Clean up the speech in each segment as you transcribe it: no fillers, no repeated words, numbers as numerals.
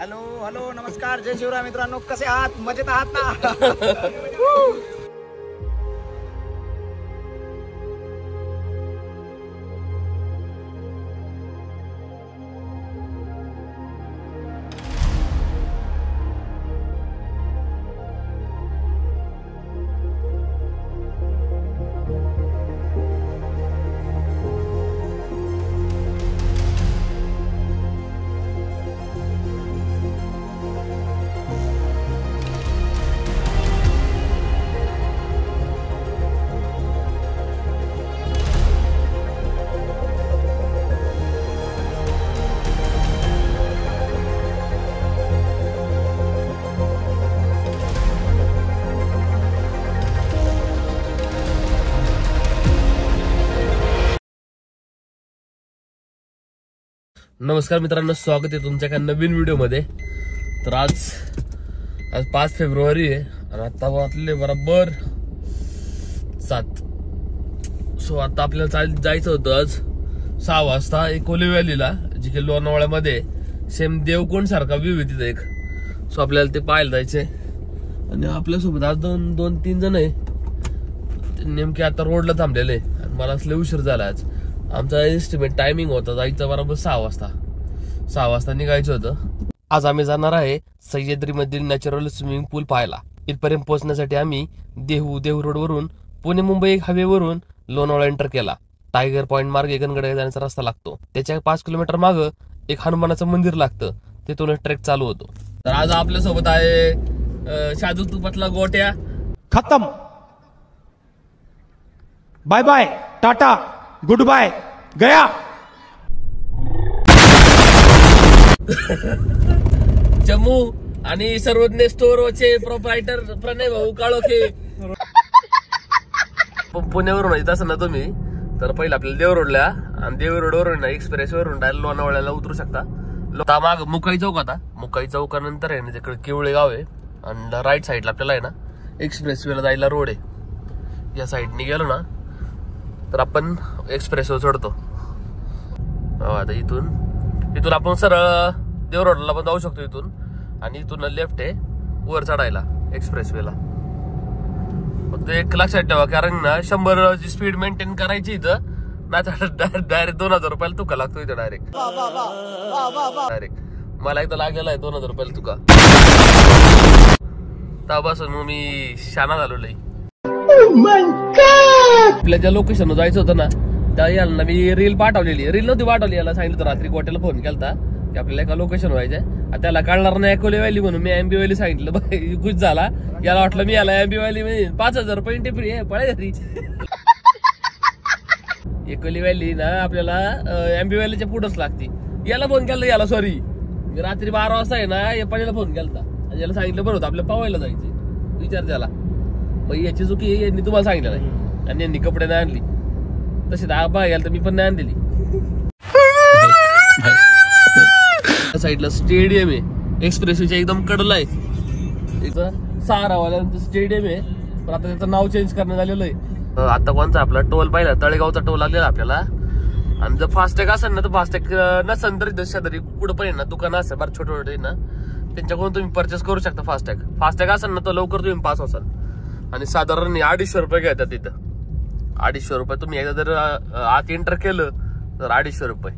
Hello hello नमस्कार जय शिवराय मित्रांनो, कसे आहात? मजेत आहात ना? नमस्कार मित्रांनो, स्वागत आहे तुमच्या एका नवीन व्हिडिओ मध्ये। तर आज 5 फेब्रुवारी आहे आणि आता वाजले बरोबर 7। सो आता आपल्याला जायचं होतं आज 6 वाजता एकोली व्हॅलीला, जी की लोणावळ्यामध्ये सेम देवकोंड सारखा व्ह्यू आहे तिथे एक। सो आपल्याला ते पाहायला जायचंय आणि आपल्यासोबत आज दोन तीन जण आहे, नेमके आता रोडला थांबलेले आणि मला असले उशीर झाला। आज आमचा एस्टिमेट टायमिंग होता जायचं बरोबर 6 वाजता। 6 वाजता निघायचं होतं। आज आम्ही जाणार आहे सह्याद्रीमधील नॅचरल स्विमिंग पूल पाहायला। इथपर्यंत पोहोचण्यासाठी आम्ही देहू रोड वरून पुणे मुंबई हायवेवरून लोणावळा एंटर केला। टायगर पॉइंट मार्गे गणगड जाण्याचा रस्ता लागतो, त्याच्या 5 किलोमीटर मागं एक हनुमानाचं मंदिर लागतं, तिथून ट्रेक चालू होतो। तर आज आपल्या सोबत आहे शाजू तुपातला गोट्या। खत्म, bye bye, tata, good bye, गया। जम्मू आणि सर्वज्ञ स्टोरचे प्रोप्रायटर प्रणय भाऊ काळोखे। पुण्यावरून येत असं ना तुम्ही तर पहिलं आपल्याला देव रोडला आणि देव रोडवरून ना एक्सप्रेस वरून डायरेक्ट लोणावळ्याला उतरू शकता। माग मुकाई चौक, आता मुकाई चौकानंतर आहे ना तिकडे केवळे गाव आहे आणि राईट साईडला आपल्याला आहे ना एक्सप्रेस वेला जायला रोड आहे। या साईडने गेलो ना तर आपण एक्सप्रेस वर चढतो। आता इथून आपण सरळ देव रोडला पण जाऊ शकतो इथून, आणि इथून लेफ्ट आहे वर चढायला एक्सप्रेस वेला। फक्त एक लक्षात ठेवा, कारण ना 100 ची स्पीड मेंटेन करायची इथं ना, डायरेक्ट 2000 रुपयाला तुका लागतो इथं डायरेक्ट। मला एकदा लागलेला आहे 2000 रुपयाला तुका, तेव्हापासून मग मी शाना झालो लई। आपल्या ज्या लोकेशनवर जायचं होतं ना त्या याला ना मी रील पाठवलेली, रील नव्हती पाठवली, याला सांगितलं होतं रात्री गोट्याला फोन केलता की आपल्याला एका लोकेशन व्हायचंय। त्याला कळणार नाही एकोली व्हॅली म्हणून मी एमबी व्हॅली सांगितलं, खुश झाला। याला वाटलं मी याला एमबी व्हॅली म्हणजे 5000 रुपये एंट्री फ्री आहे, पळाय घरी। एकोली व्हॅली ना आपल्याला एमबी व्हॅलीच्या पुढंच लागते। याला फोन केला, याला सॉरी मी रात्री 12 वाजता आहे ना एपाडीला फोन केलता आणि याला सांगितलं बरं होतं आपल्याला पावायला जायचं, विचार त्याला। मग याची चुकी यांनी तुम्हाला सांगितलं नाही आणि यांनी कपडे नाही आणली, तशी दाबा घ्याल तर मी पण नाही आणलेली। साईडला स्टेडियम आहे, एक्सप्रेसवेच्या एकदम कडला आहे, इथं सारावाल्यांचं स्टेडियम आहे, पण आता त्याचं नाव चेंज करण्यात आलेलं आहे। आता कोणता आपला टोल पाहिला, तळेगावचा टोल लागलेला आपल्याला। आणि जर फास्टॅग असेल ना तर फास्टॅग नसेल तरी शेजारी पुढे पण आहे ना दुकान असेल बरं छोटे छोटे ना, त्यांच्याकडून तुम्ही परचेस करू शकता फास्टॅग असेल ना तर लवकर तुम्ही पास असाल। आणि साधारण 250 रुपये घेतात तिथं, 250 रुपये। तुम्ही एकदा जर आत एंटर केलं तर 250 रुपये।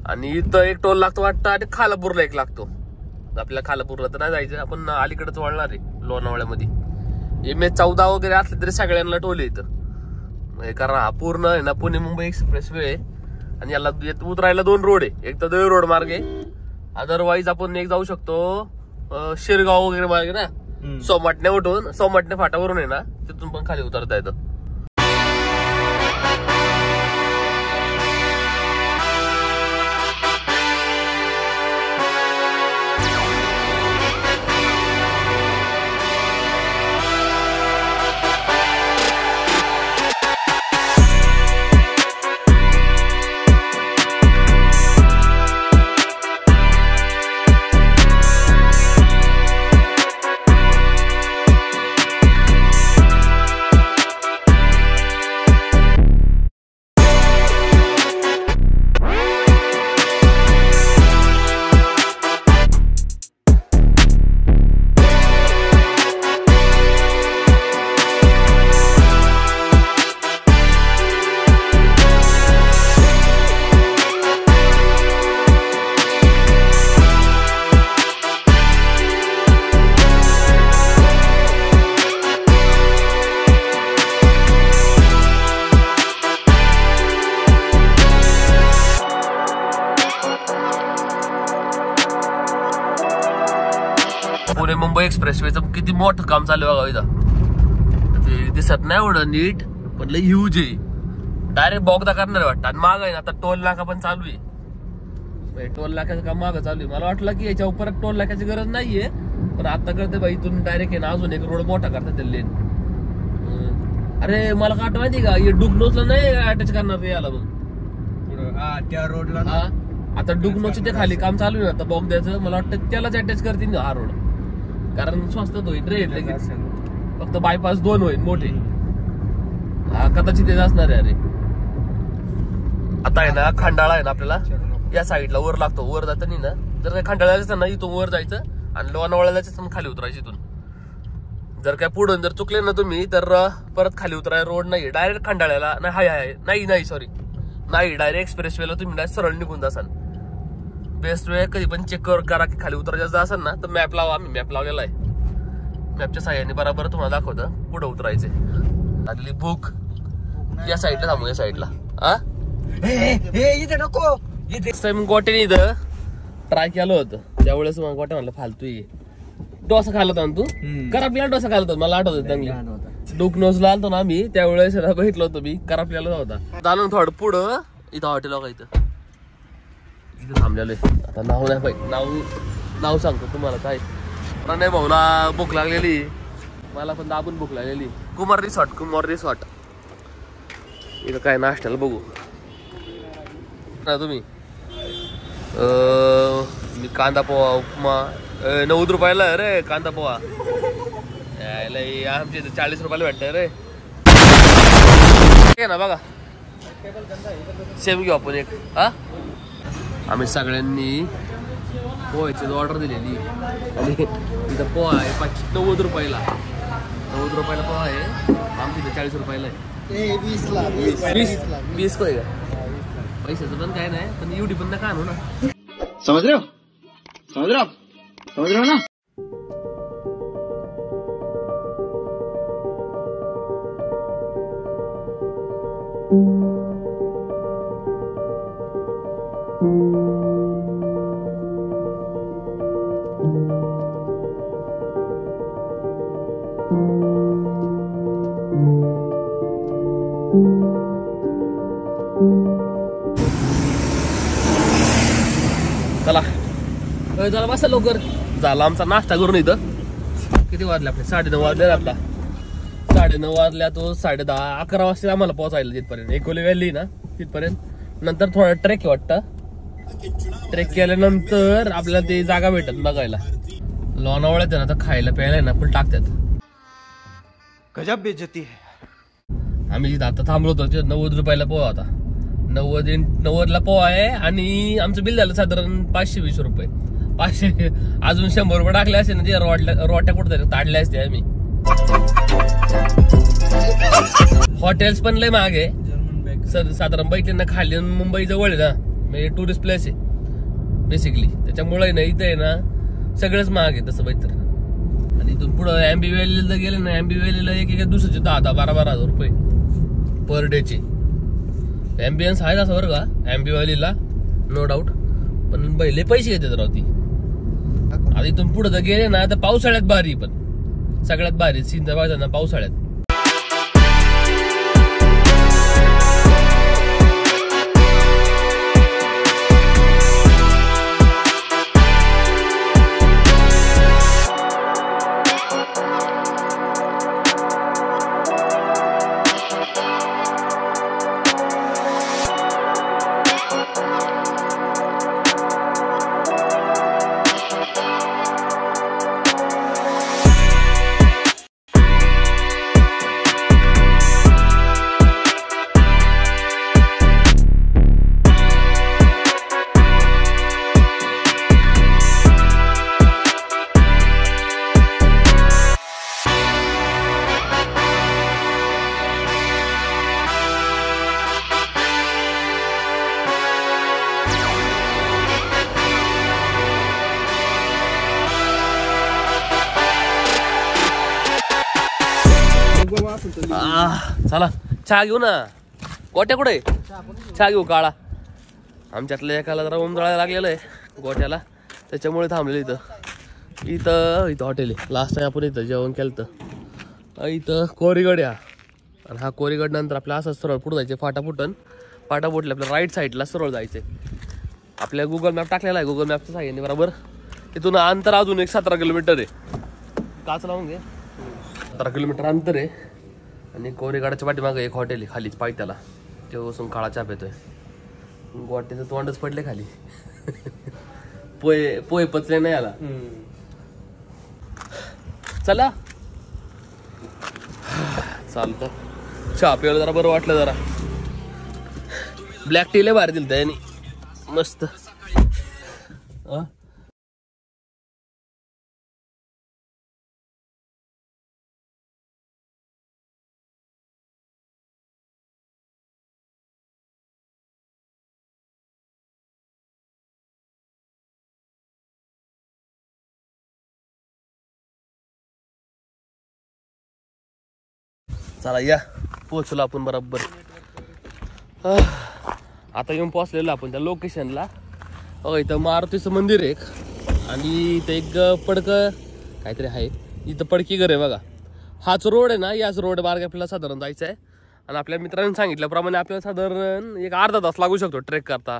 आणि इथं एक टोल लागतो वाटतं, आणि खालापूरला एक लागतो। आपल्याला खालापूरला तर नाही जायचं, आपण अलीकडेच वळणार आहे लोणावळ्यामध्ये। MH14 वगैरे असले तरी सगळ्यांना टोल येतं, कारण हा पूर्ण आहे ना पुणे मुंबई एक्सप्रेस वे आहे आणि याला उतरायला 2 रोड आहे, एक तर देव रोड मार्गे, अदरवाईज आपण एक जाऊ शकतो शिरगाव वगैरे मार्गे ना, सोमाटणे फाटावरून आहे ना तिथून पण खाली उतरता येतं। पुणे मुंबई एक्सप्रेसवेचं किती मोठं काम चालू आहे बघा इथं. ते दिसत नाही एवढं नीट पण लय ह्यूज आहे. डायरेक्ट बोगदा करणार वाटतं. आणि माग आहे ना आता टोल नाका पण चालू आहे. टोल नाक्याचं काम मागं चालू आहे. मला वाटलं की याच्या परत टोल नाक्याची गरज नाहीये पण आता करते बाई इथून डायरेक्ट आहे ना अजून एक रोड मोठा करतात ते लेन. अरे मला काय माहिती का डुकनोसला नाही अटॅच करणार याला मग त्या रोडला हा आता डुकनोचे ते खाली काम चालू आहे आता बोगद्याचं. मला वाटतं त्यालाच अटॅच करतील हा रोड कारण स्वस्तात होईल रे. फक्त बायपास 2 होईल मोठे. हा कदाचित तेच असणार आहे. अरे आता आहे ना खंडाळा आहे ना आपल्याला या साईडला वर लागतो. वर जाताना ना जर काही खंडाळा जायचं ना इथून वर जायचं आणि लोणावळ्याला जायचं खाली उतरायचं इथून. जर काय पुढून जर चुकले ना तुम्ही तर परत खाली उतराय रोड नाही डायरेक्ट खंडाळ्याला नाही नाही सॉरी नाही डायरेक्ट एक्सप्रेसवेला तुम्ही डायरेक्ट सरळ निघून जासान. बेस्ट वे कधी पण चेक करा की खाली उतरायचं असेल ना तर मॅप लावा. आम्ही मॅप लावलेला आहे. मॅपच्या साह्याने बरोबर तुम्हाला दाखवतं पुढे उतरायचे. लागली भूक या साईडला थांबू या साईडला. हा इथे नको. नेक्स्ट टाइम गोट्याने इथं ट्राय केलं होतं त्यावेळेस मग गोट्या म्हणलं फालतू ये डोसा खाल्ला होता तू करापल्याला डोसा खाल्ला होता मला आठवत चांगली. डुकनोसला आलतो ना आम्ही त्यावेळेस बघितलं होतं मी करापल्याला होता. झालं थोडं पुढं इथं हॉटेल का इथं थांबलेलं आहे. आता नाव नाही पाहिजे नाव सांगतो तुम्हाला काय. प्रणय भाऊला भूक लागलेली मला पण दाबून भूक लागलेली. कुमार रिसॉर्ट इथं काय नाश्त्याला बघू ना तुम्ही. मी कांदा पोहा उपमा 90 रुपयाला रे कांदा पोहा. आमच्या इथं 40 रुपयाला भेटत रे ना. बघा सेम घेऊ आपण एक. हा आम्ही सगळ्यांनी पोह्याची ऑर्डर दिलेली आणि इथं पोहा आहे 90 रुपयाला. 90 रुपयाला पोहा आहे. आमच्या इथं 40 रुपयाला आहे. 20 काय का पैशाचं पण काय नाही पण एवढी पण नका आणू ना. समझ रहे हो ना. चला बसा लवकर. झाला आमचा नाश्ता करून इथं. किती वाजले आपले 9:30 वाजले. आता 9:30 वाजल्या तो 10:30 11 वाजता आम्हाला पोहोचायला तिथपर्यंत. एकोली व्हॅली ना तिथपर्यंत. नंतर थोडा ट्रेक वाटतं. ट्रेक केल्यानंतर आपल्याला ते जागा भेटत बघायला. लोणावळ्यात ना आता खायला प्यायला ना पण टाकतात. गजब बेइज्जती है. आम्ही तिथं आता थांबलो होतो 90 रुपयाला पोहा होता. 90ला पोहा आहे आणि आमचं बिल झालं साधारण 520 रुपये. 500 अजून 100 रुपये टाकले असते ना ते रोट्या कुठं ताडल्या असते. आम्ही हॉटेल्स पण लय महाग आहे. साधारण बैठे खाली मुंबई जवळ आहे ना म्हणजे टुरिस्ट प्लेस आहे बेसिकली. त्याच्यामुळे ना इथं आहे ना सगळंच महाग आहे तसं बैठ. आणि इथून पुढं एमबी व्हॅलीला गेले ना एमबी व्हॅलीला एक दिवसाचे 10-12 रुपये पर डेचे. ॲम्बियन्स आहे असं बरं का एमबी व्हॅलीला नो डाऊट पण पहिले पैसे घेतात राव ती. आता इथून पुढे जर गेले ना तर पावसाळ्यात भारी पण सगळ्यात भारी सीन जर बघायचा ना पावसाळ्यात. चला चहा घेऊ ना. गोट्या कुठे चहा घेऊ काळा. आमच्यातल्या एकाला जरा उमजळायला लागलेलं आहे गोट्याला त्याच्यामुळे थांबलेलं इथं. इथं हॉटेल आहे. लास्ट टाइम आपण इथं जेवण केलं तर इथं कोरीगड या. आणि हा कोरीगड नंतर आपल्या असं सरळ पुढं जायचे फाटाफुटन. फाटाफुटले आपल्या राईट साईडला सरळ जायचे. आपल्या गुगल मॅप टाकलेला आहे. गुगल मॅपचं साह्याने बरोबर इथून अंतर अजून एक 17 किलोमीटर आहे. काच लावून घे. 17 किलोमीटर अंतर आहे. आणि कोरीगडाच्या पाठीमागे एक हॉटेल आहे खालीच पायथ्याला. तेव्हा बसून काळा चहा पितोय. गोट्याचं तोंडच पडले खाली. पोहे पचले नाही आला. चला चालतं. चहा पिवलं जरा बरं वाटलं. जरा ब्लॅक टी लय भारी दिलं त्याने मस्त. चला या पोहोचलो आपण बरोबर. आता येऊन पोहोचलेलो आपण त्या लोकेशनला. इथं मारुतीचं मंदिर आहे एक. आणि इथं एक पडकं काहीतरी आहे. इथं पडकी घर आहे बघा. हाच रोड आहे ना. याच रोड मार्गे आपल्याला साधारण जायचं आहे. आणि आपल्या मित्रांनी सांगितल्याप्रमाणे आपल्याला साधारण एक अर्धा तास लागू शकतो ट्रेक करता.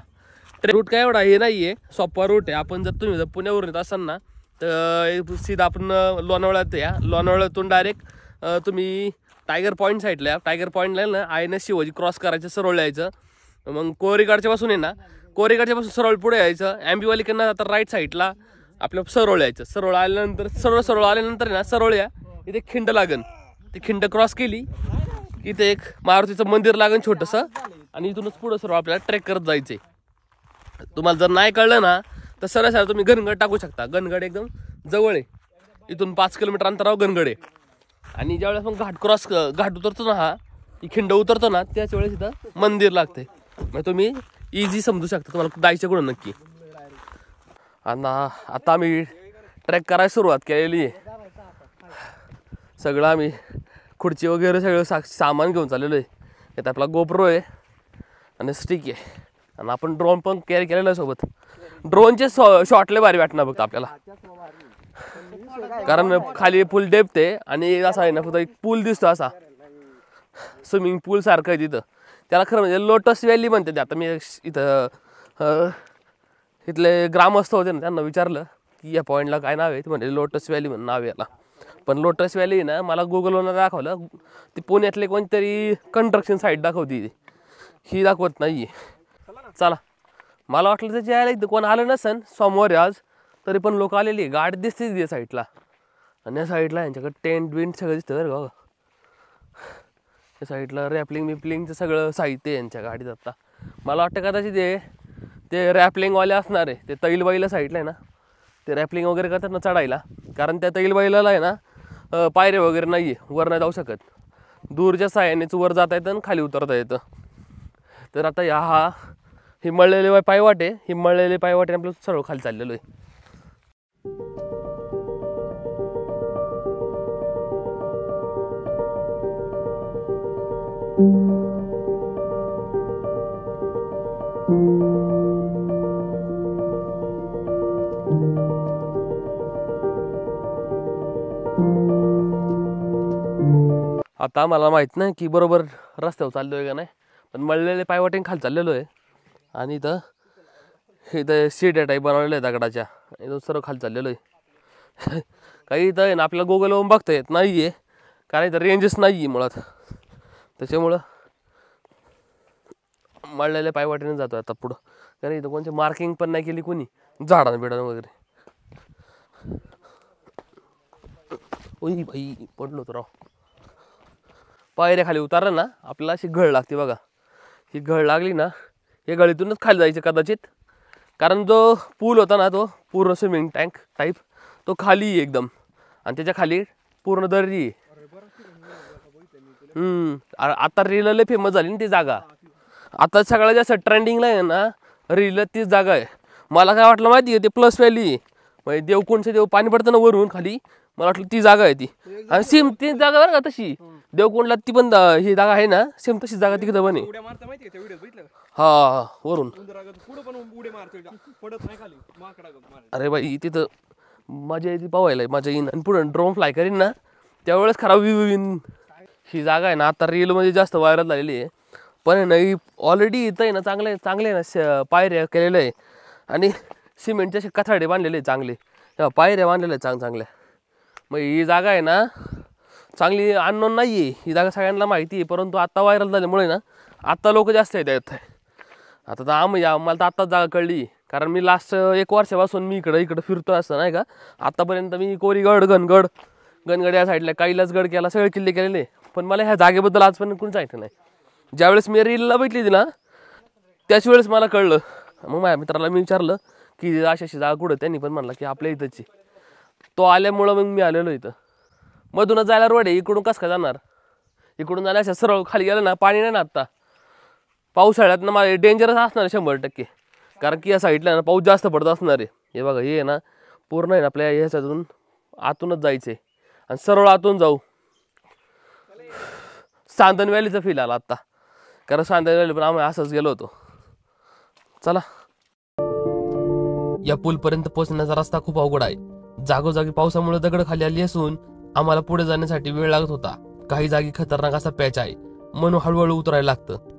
ट्रेक रूट काय एवढा हे नाही आहे. सोपा रूट आहे. आपण जर तुम्ही पुण्यावरून येत असाल ना तर सीधा आपण लोणावळ्यात या. लोणावळ्यातून डायरेक्ट तुम्ही टायगर पॉईंट साईडला. टायगर पॉईंटला ना आयन शिवाजी क्रॉस करायचं सरळ यायचं. मग कोरीगडच्या पासून आहे ना. कोरीगडच्या पासून सरळ पुढे यायचं. आंबिवलीकडनं आता राईट साईडला आपलं सरळ यायचं. सरळ आल्यानंतर सरळ आल्यानंतर ना सरळ या. इथे खिंड लागन. ती खिंड क्रॉस केली इथे एक मारुतीचं मंदिर लागन छोटंसं. आणि इथूनच पुढं सरळ आपल्याला ट्रेक करत जायचंय. तुम्हाला जर नाही कळलं ना तर सरळ तुम्ही गणगड टाकू शकता. गणगड एकदम जवळ आहे. इथून 5 किलोमीटर अंतरावर गणगड आहे. आणि ज्यावेळेस मग घाट उतरतो ना. हा ही खिंड उतरतो ना त्याच वेळेस इथं मंदिर लागते. मग तुम्ही इझी समजू शकता तुम्हाला जायचं कुठं नक्की. आणि आता आम्ही ट्रेक करायला सुरुवात केलेली आहे. सगळं आम्ही खुर्ची वगैरे सगळं सामान घेऊन चाललेलो आहे. इथं आपला गोप्रो आहे आणि स्टिक आहे. आणि आपण ड्रोन पण कॅरी केलेलं आहे सोबत. ड्रोनचे शॉटले भारी वाटणार बघता आपल्याला. कारण खाली फुल डेप्थ आहे. आणि असा आहे ना फक्त एक पूल दिसतो असा स्विमिंग पूल सारखं आहे तिथं. त्याला खरं म्हणजे लोटस व्हॅली म्हणते. आता मी इथं इथले ग्रामस्थ होते ना त्यांना विचारलं की या पॉईंटला काय नाव आहे. ते म्हणजे लोटस व्हॅली म्हणून नाव आहे याला. पण लोटस व्हॅली ना मला गुगलवर दाखवलं ती पुण्यातले कोणतरी कंस्ट्रक्शन साईट दाखवती. ही दाखवत नाही आहे. चला मला वाटलं त्याची यायला इथं कोण आलं नसन सोमवारी आज. तरी पण लोक आलेली. गाडी दिसते तिथे साईडला. आणि या साईडला यांच्याकडे टेंट विंट सगळं दिसतं बरं का. त्या साईडला रॅपलिंग बिपलिंगचं सगळं साहित्य आहे यांच्या गाडीत. आता मला वाटतं कदाचित ते रॅपलिंगवाले असणार आहे. ते तैलबाईला साईडला आहे ना. ते रॅपलिंग वगैरे करतात ना चढायला. कारण त्या तैलबाईला आहे ना पायऱ्या वगैरे नाही आहे. वर नाही जाऊ शकत. दूरच्या साह्यानेच वर जाता येतं आणि खाली उतरता येतं. तर आता हा हिमळलेले पायवाटे. हिमळलेले पायवाटे आपलं सरळ खाली चाललेलो आहे. आता मला माहित नाही की बरोबर रस्त्यावर चाललोय का नाही. पण मळलेले पायवाटे खाली चाललेलो आहे. आणि इथं शिड्या टाईप बनवलेल्या आहे दगडाच्या. इथं सर्व खाली चाललेलो आहे. काही इथं आहे ना आपल्याला गुगलवरून बघता येत नाही आहे. कारण इथं रेंजेस नाही आहे मुळात. त्याच्यामुळं मळलेल्या पायवाटेने जातो आता पुढं. कारण इथं कोणती मार्किंग पण नाही केली कोणी झाडानं बिडानं वगैरे. ओई भाई पडलो होतो राव. पायऱ्या खाली उतारलं ना आपल्याला अशी घळ लागते बघा. ही घळ लागली ना या गळीतूनच खाली जायचं कदाचित. कारण जो पूल होता ना तो पूर्ण स्विमिंग टँक टाईप तो खाली आहे एकदम. आणि त्याच्या खाली पूर्ण दरी आहे. आता रील लय फेमस झाली ना ती जागा. आता सगळ्यात जास्त ट्रेंडिंगला आहे ना रील तीच जागा आहे. मला काय वाटलं माहिती आहे ते प्लस व्हॅली म्हणजे देवकुंडचे देव पाणी पडतं ना वरून खाली. मला वाटलं ती जागा आहे ती. आणि सेम ती जागा बरं का तशी देवकुंडला ती पण ही जागा आहे ना सेम तशी जागा तिकडं पण आहे. हा वरून. अरे बाई तिथं मजा येते पाहायला, मजा येईन. आणि पुढे ड्रोन फ्लाय करीन ना त्यावेळेस खराब व्ह्यू येईन. ही जागा आहे ना आता रीलमध्ये जास्त व्हायरल झालेली आहे, पण आहे ना ही ऑलरेडी इथं आहे ना चांगले चांगले ना पायऱ्या केलेलं आहे आणि सिमेंटचे असे कथाडे बांधलेले आहे चांगले, तेव्हा पायऱ्या बांधलेल्या आहेत चांगल्या. मग ही जागा आहे ना चांगली अननोन नाही आहे, ही जागा सगळ्यांना माहिती आहे, परंतु आत्ता व्हायरल झाल्यामुळे ना आत्ता लोक जास्त येत आहे. आता तर आम्हाला तर आत्ताच जागा कळली, कारण मी लास्ट 1 वर्षापासून मी इकडं फिरतो असतं नाही का. आत्तापर्यंत मी कोरीगड गणगड या साईडला कैलासगड केला, सगळे किल्ले केलेले, पण मला ह्या जागेबद्दल आजपर्यंत कोणी सांगितलं नाही. ज्यावेळेस मी रीलला बघितली ना त्याच वेळेस मला कळलं. मग माझ्या मित्राला मी विचारलं की अशी जागा कुठं, त्यांनी पण म्हणला की आपल्या इथंची. तो आल्यामुळं मग मी आलेलो इथं. मधूनच जायला रोड आहे, इकडून कसं काय जाणार, इकडून जाण्याच्या सरळ खाली गेलं ना पाणी नाही ना. आत्ता पावसाळ्यात ना मला डेंजरस असणार आहे 100%, कारण की या साईडला ना पाऊस जास्त पडत असणार आहे. हे बघा हे ना पूर्ण आहे ना आपल्या ह्याच्यातून आतूनच जायचं आहे आणि सरळ आतून जाऊ. सांदन व्हॅलीचा फील आला आत्ता, कारण सांदन व्हॅली पण आम्ही असंच गेलो होतो. चला. या पूलपर्यंत पोहोचण्याचा रस्ता खूप अवघड आहे. जागोजागी पावसामुळे दगड खाली आली असून आम्हाला पुढे जाण्यासाठी वेळ लागत होता. काही जागी खतरनाक असा पॅच आहे, म्हणून हळूहळू उतरायला लागतं.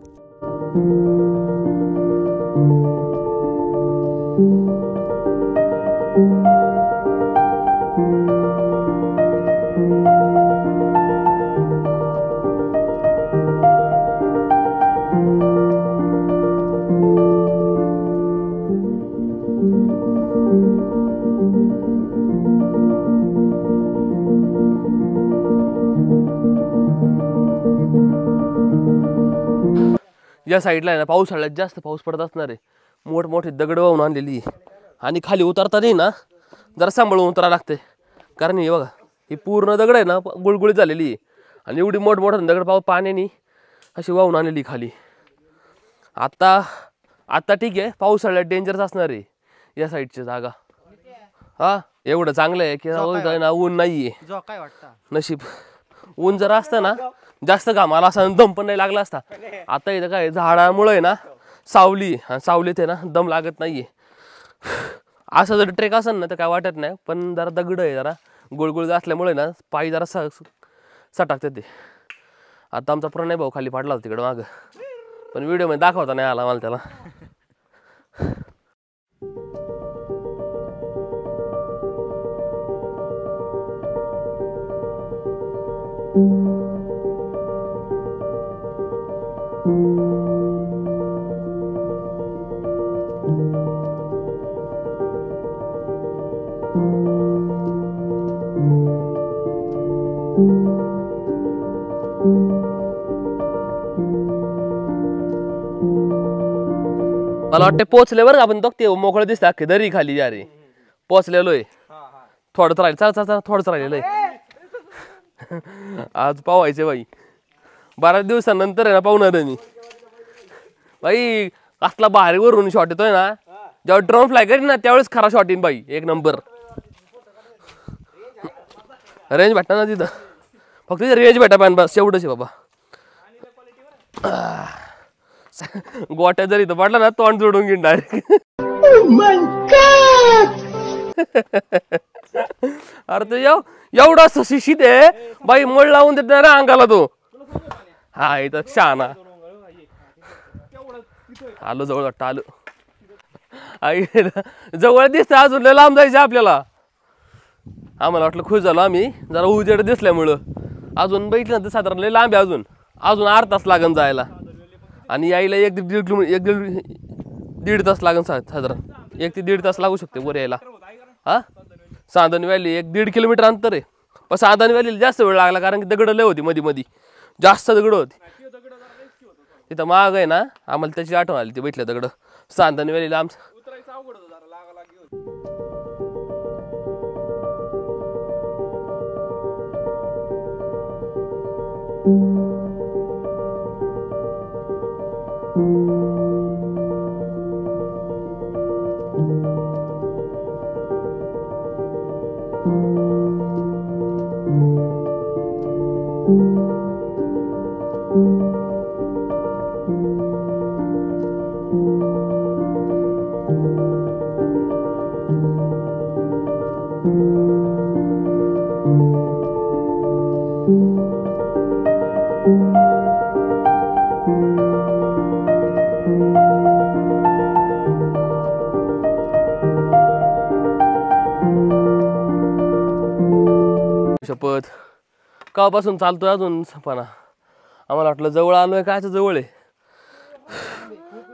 या साईडला आहे ना पावसाळ्यात जास्त पाऊस पडत असणार आहे, मोठमोठे दगड वाहून आणलेली आणि खाली उतरताना ना जरा सांभाळून उतरावं लागते, कारण हे बघा ही पूर्ण दगड आहे ना गुळगुळीत झालेली आहे आणि एवढी मोठमोठं दगड पाण्याने अशी वाहून आणलेली खाली. आता ठीक आहे, पावसाळ्यात डेंजरस असणार आहे या साईडची जागा. हा एवढं चांगलं आहे की ना ऊन नाही आहे, काय वाटतं नशीब. ऊन जर असतं ना जास्त घामाला असा दम पण नाही लागला असता. आता इथं काय झाडामुळे ना सावली, सावलीत आहे ना दम लागत नाहीये. असं जर ट्रेक असेल ना तर काय वाटत नाही, पण जरा दगड आहे, जरा गुळगुळ असल्यामुळे ना पायी जरा सटाकते ते. आता आमचा प्रणय भाऊ खाली पाडला होता तिकडं मागं, पण व्हिडिओमध्ये दाखवता नाही आला मला त्याला. मला वाटतं पोचल्यावर आपण बघते मोकळं दिसतं अख्खे दरी खाली. अरे पोचलेलोय, थोडंच राहील. चला थोडंच राहिलेलं आहे. आज पावायचे बाई, 12 दिवसानंतर आहे ना पाहुणार मी बाई. असला भारी वरून शॉट येतोय ना, जेव्हा ड्रोन फ्लाय करीन ना त्यावेळेस खरा शॉट येईन बाई, 1 नंबर. रेंज भेटणार ना तिथं, फक्त रेंज भेटा पाहिजे बस, एवढंच आहे बाबा. गोट्या जर इथं पडला ना तोंड जोडून घेईन डायरेक्ट. अरे तो एवढा शिशीत आहे बाई, मळ लावून देत ना अंगाला तो. हा इथं शहाणा आलो, जवळ वाटतं आलो. आई जवळ दिसतं, अजून लय लांब जायचं आपल्याला. आम्हाला वाटलं खुश झालो आम्ही जरा उजेड दिसल्यामुळं. अजून बघितलं ना तर साधारण लय लांब आहे, अजून 8 तास लागन जायला आणि यायला 1-1.5 तास लागन साधारण. 1 ते 1.5 तास लागू शकते वर यायला. हा सांदन व्हॅली 1-1.5 किलोमीटर अंतर आहे, पण सांदन व्हॅलीला जास्त वेळ लागला कारण की दगड लय होती, मध्ये जास्त दगड होती. तिथं माग आहे ना आम्हाला त्याची आठवण आली, ती भेटल्या दगड सांदन व्हॅलीला. आमचं शपथ कापासून चालतोय अजून सपाना. आम्हाला वाटलं जवळ आलोय, कायच जवळ आहे.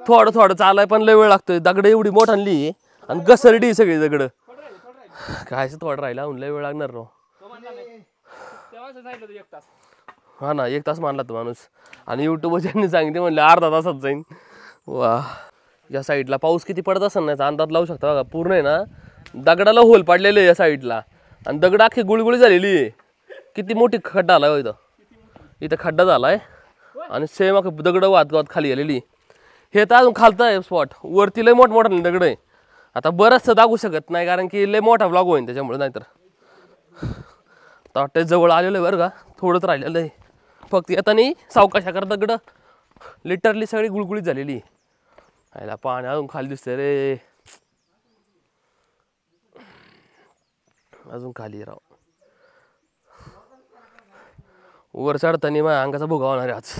थोडं थोडं चालाय पण लय वेळ लागतोय. दगड एवढी मोठ आणली आणि घसरडी सगळी दगड. कायच थोडं राहिला लय वेळ लागणार राव. हा ना, 1 तास मानला तो माणूस. आणि युट्यूबवर ज्यांनी सांगितले म्हणले अर्धा तासात जाईन. वा, या साईडला पाऊस किती पडत असेल ना अंदाज लावू शकता बघा. पूर्ण आहे ना दगडाला होल पडलेले या साईडला आणि दगड अख्खी गुळगुळी झालेली आहे. किती मोठी खड्डा आला इथं. इथं खड्डा झालाय आणि सेम अख्खी दगड वाहत वाहत खाली गेलेली. हे तर अजून खालतं आहे स्पॉट. वरती लय मोठमोठा दगड आहे. आता बरंचसं दाखवू शकत नाही कारण की लय मोठा ब्लॉग होईल त्याच्यामुळे. नाहीतर वाटतं जवळ आलेलं आहे बरं का. थोडंच राहिलेलं आहे फक्त. येताना सावकाशाकर दगड लिटरली सगळी गुळगुळीत झालेली. आयला पाणी अजून खाली दिसतंय रे. अजून खाली राव. वर चढताना माझ्या अंगाचा भुगा होणार आहे आज.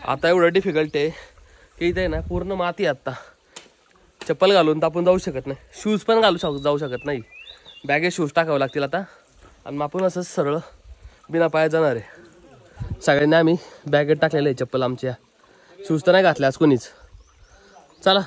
आता एवढं डिफिकल्ट आहे की इथे ना पूर्ण माती. आता चप्पल घालून तर आपण जाऊ शकत नाही. शूज पण जाऊ शकत नाही. बॅगेत शूज टाकावं लागतील आता. आणि मग आपण असंच सरळ बिना पाया जाणार आहे. सगळ्यांनी आम्ही बॅगेत टाकलेलं आहे चप्पल आमच्या. शूज तर नाही घातले आज कोणीच. चला.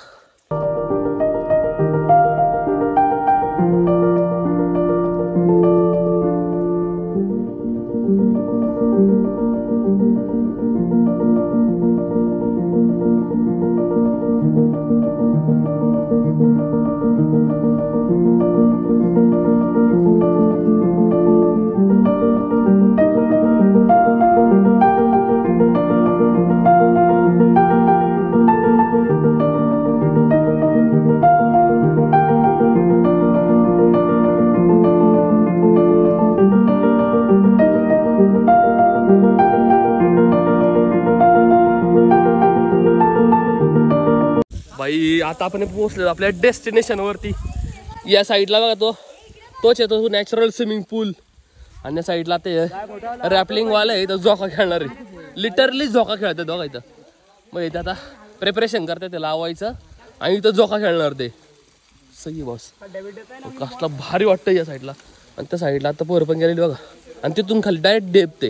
बाई आता आपण पोहोचलो आपल्या डेस्टिनेशन वरती. या साईडला बघा तोच येतो नॅचरल स्विमिंग पूल. आणि या साईडला ते रॅपलिंग वाला आहे. इथं झोका खेळणार आहे. लिटरली झोका खेळतात दोघा इथं. मग इथं आता प्रिपरेशन करतात ते लावायचं आणि इथं झोका खेळणार ते. सही बॉस. कसला भारी वाटतं या साईडला. आणि त्या साईडला आता पोरं पण गेलेली बघा. आणि तिथून खाली डायरेक्ट डेप ते.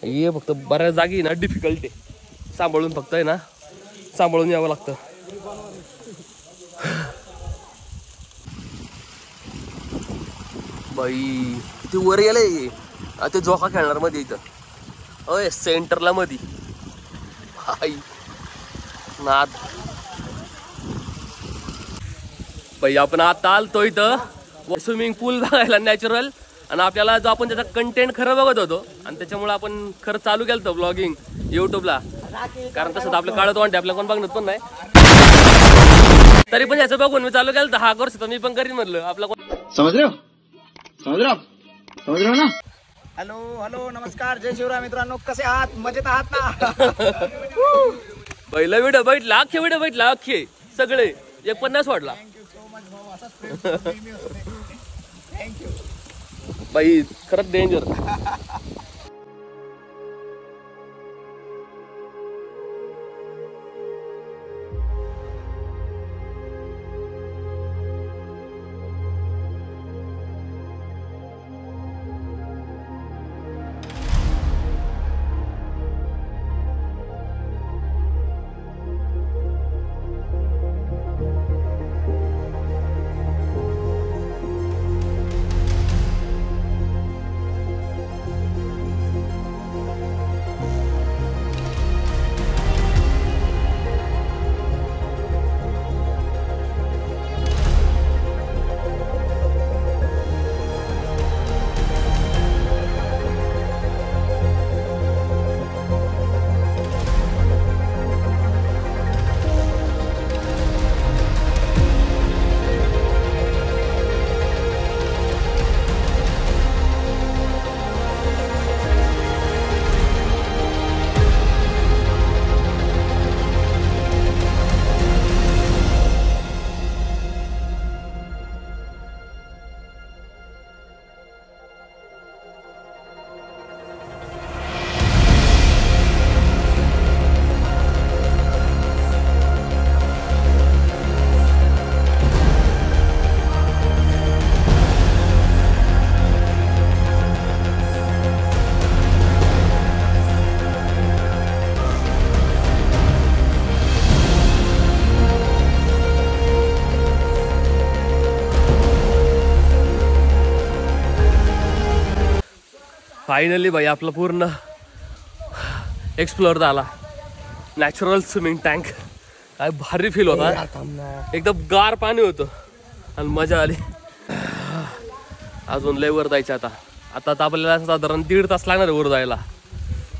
हे फक्त बऱ्याच जागी ना डिफिकल्ट आहे. सांभाळून फक्त आहे ना सांभाळून यावं लागतं. बाई ते वर गेले. ते झोका खेळणार मध्ये इथं. अय सेंटरला मध्ये. बाई नाद. बाई आपण आता आलतो इथं स्विमिंग पूल बघायला नॅचरल. आणि आपल्याला जो आपण त्याचा कंटेंट खरं बघत होतो आणि त्याच्यामुळे आपण खरं चालू केलं होतं ब्लॉगिंग युट्यूबला. कारण तसं आपलं काळत वाटते आपल्या कोण बघत पण नाही. तरी पण याचं बघून मी चालू केलं. 10 वर्ष तर मी पण करीन म्हणलं. आपला समज रहे हो ना. हॅलो हॅलो नमस्कार जय शिवराय मित्रांनो. कसे आहात? मजेत आहात ना? पहिला व्हिडिओ बैठला अख्खे व्हिडिओ बैठला अख्खे सगळे 150 वाढला. थँक्यू बाई खरंच डेंजर. फायनली भाई आपलं पूर्ण एक्सप्लोअर झाला. नॅचरल स्विमिंग टँक काय भारी फील होता. एकदम गार पाणी होतं आणि मजा आली. अजून लय वर जायचं आता. आता आपल्याला साधारण 1.5 तास लागणार आहे वर जायला.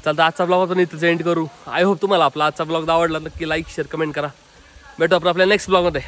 चालतं आजचा ब्लॉग आपण इथेच एंड करू. आय होप तुम्हाला आपला आजचा ब्लॉग आवडला. नक्की लाईक शेअर कमेंट करा. भेटू आपण आपल्या नेक्स्ट ब्लॉगमध्ये.